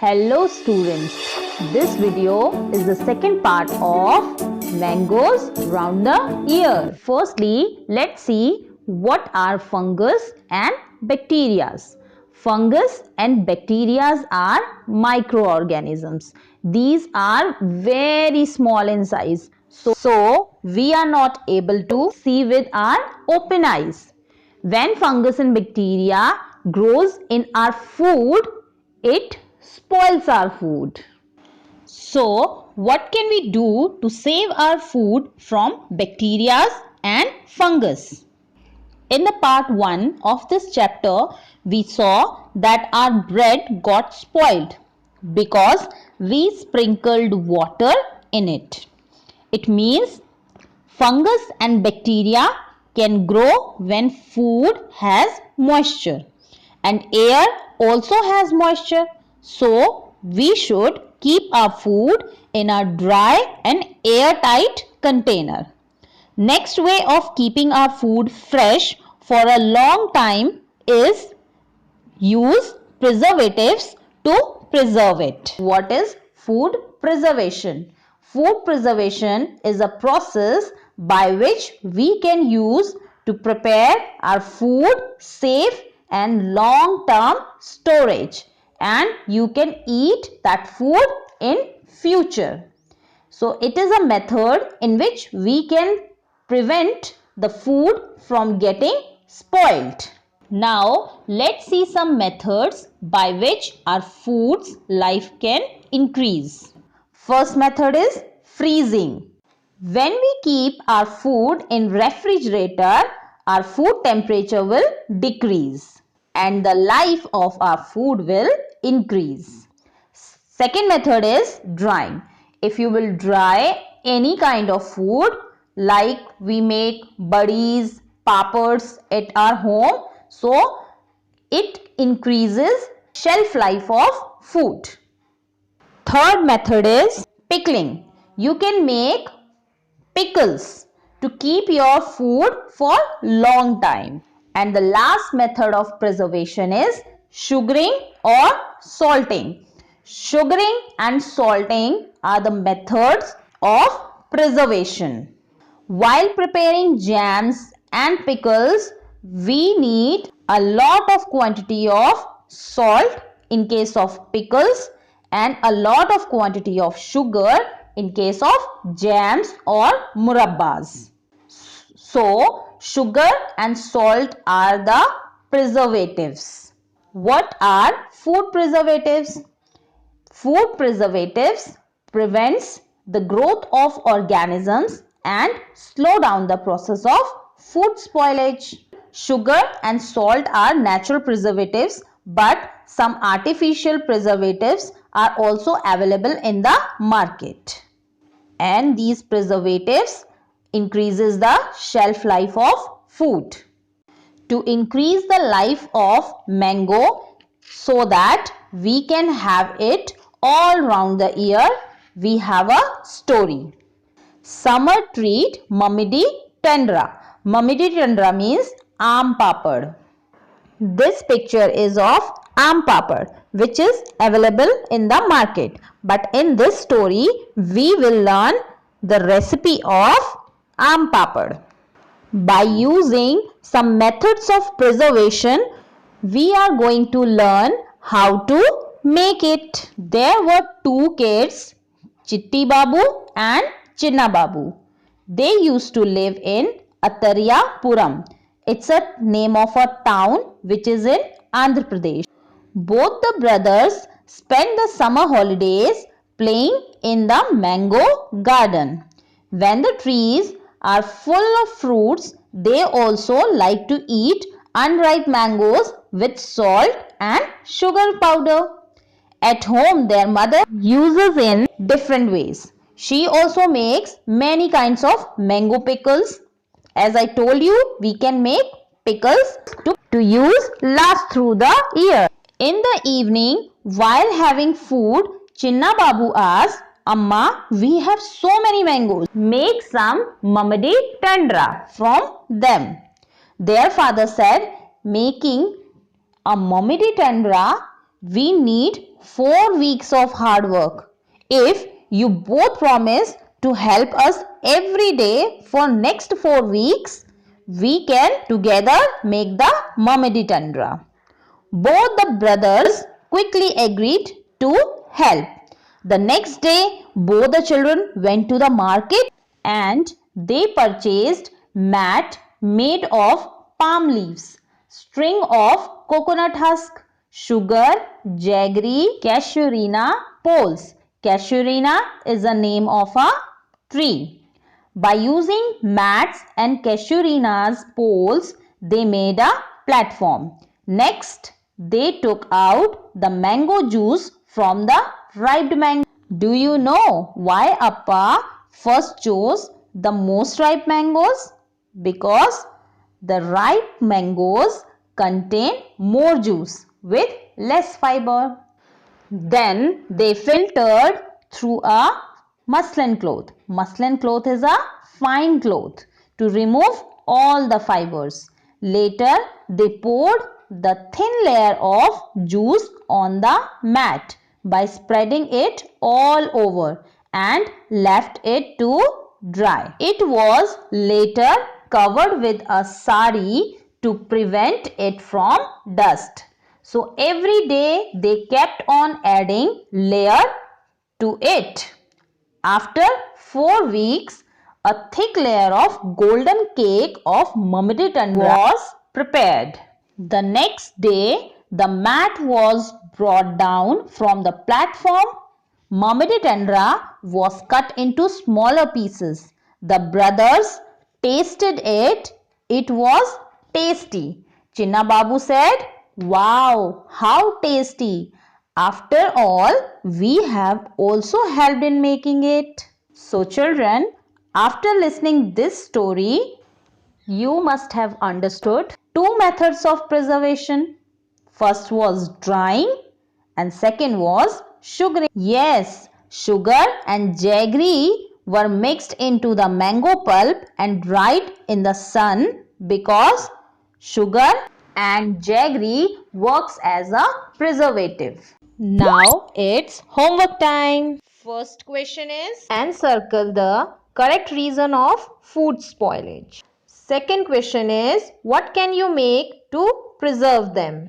Hello students, this video is the second part of mangoes round the year. Firstly, let's see what are fungus and bacteria. Fungus and bacteria are microorganisms. These are very small in size, so we are not able to see with our open eyes. When fungus and bacteria grows in our food, it spoils our food. So, what can we do to save our food from bacteria and fungus? In the part 1 of this chapter, we saw that our bread got spoiled because we sprinkled water in it. It means fungus and bacteria can grow when food has moisture, and air also has moisture. So, we should keep our food in a dry and airtight container. Next way of keeping our food fresh for a long time is use preservatives to preserve it. What is food preservation? Food preservation is a process by which we can use to prepare our food safe and long-term storage, and you can eat that food in future. So it is a method in which we can prevent the food from getting spoiled. Now let's see some methods by which our food's life can increase. First method is freezing. When we keep our food in refrigerator, our food temperature will decrease and the life of our food will increase. Second method is drying. If you will dry any kind of food, like we make buddies, papads at our home, so it increases shelf life of food. Third method is pickling. You can make pickles to keep your food for long time. And the last method of preservation is sugaring or salting. Sugaring and salting are the methods of preservation. While preparing jams and pickles, we need a lot of quantity of salt in case of pickles and a lot of quantity of sugar in case of jams or murabbas. So, sugar and salt are the preservatives. What are food preservatives? Food preservatives prevents the growth of organisms and slow down the process of food spoilage. Sugar and salt are natural preservatives, but some artificial preservatives are also available in the market. And these preservatives increases the shelf life of food. To increase the life of mango so that we can have it all round the year, we have a story. Summer treat Mammidi Tendra. Mammidi Tendra means aam papad. This picture is of aam papad, which is available in the market. But in this story, we will learn the recipe of aam papad. By using some methods of preservation, we are going to learn how to make it. There were two kids, Chitti Babu and Chinna Babu. They used to live in Atariyapuram. It's a name of a town which is in Andhra Pradesh. Both the brothers spent the summer holidays playing in the mango garden. When the trees are full of fruits, they also like to eat unripe mangoes with salt and sugar powder. At home, their mother uses in different ways. She also makes many kinds of mango pickles. As I told you, we can make pickles to use last through the year. In the evening, while having food, Chinna Babu asked, Amma, we have so many mangoes. Make some Mammidi Tendra from them. Their father said, making a Mammidi Tendra We need 4 weeks of hard work. If you both promise to help us every day for next 4 weeks, we can together make the Mummy Tundra. Both the brothers quickly agreed to help. The next day, both the children went to the market and they purchased mat made of palm leaves, string of coconut husk, sugar, jaggery, casuarina poles. Casuarina is the name of a tree. By using mats and casuarina's poles, they made a platform. Next, they took out the mango juice from the ripe mango. Do you know why Appa first chose the most ripe mangoes? Because the ripe mangoes contain more juice with less fiber. Then they filtered through a muslin cloth. Muslin cloth is a fine cloth to remove all the fibers. Later, they poured the thin layer of juice on the mat by spreading it all over and left it to dry. It was later covered with a sari to prevent it from dust. So every day they kept on adding layer to it. After 4 weeks, a thick layer of golden cake of Mummy Tundra was prepared. The next day, the mat was brought down from the platform. Mummy Tundra was cut into smaller pieces. The brothers tasted it. It was tasty. Chinna Babu said, "Wow, how tasty! After all, we have also helped in making it." So children, after listening this story, you must have understood two methods of preservation. First was drying and second was sugaring. Yes, sugar and jaggery were mixed into the mango pulp and dried in the sun because sugar and jaggery works as a preservative. Now it's homework time. First question is and circle the correct reason of food spoilage. Second question is what can you make to preserve them?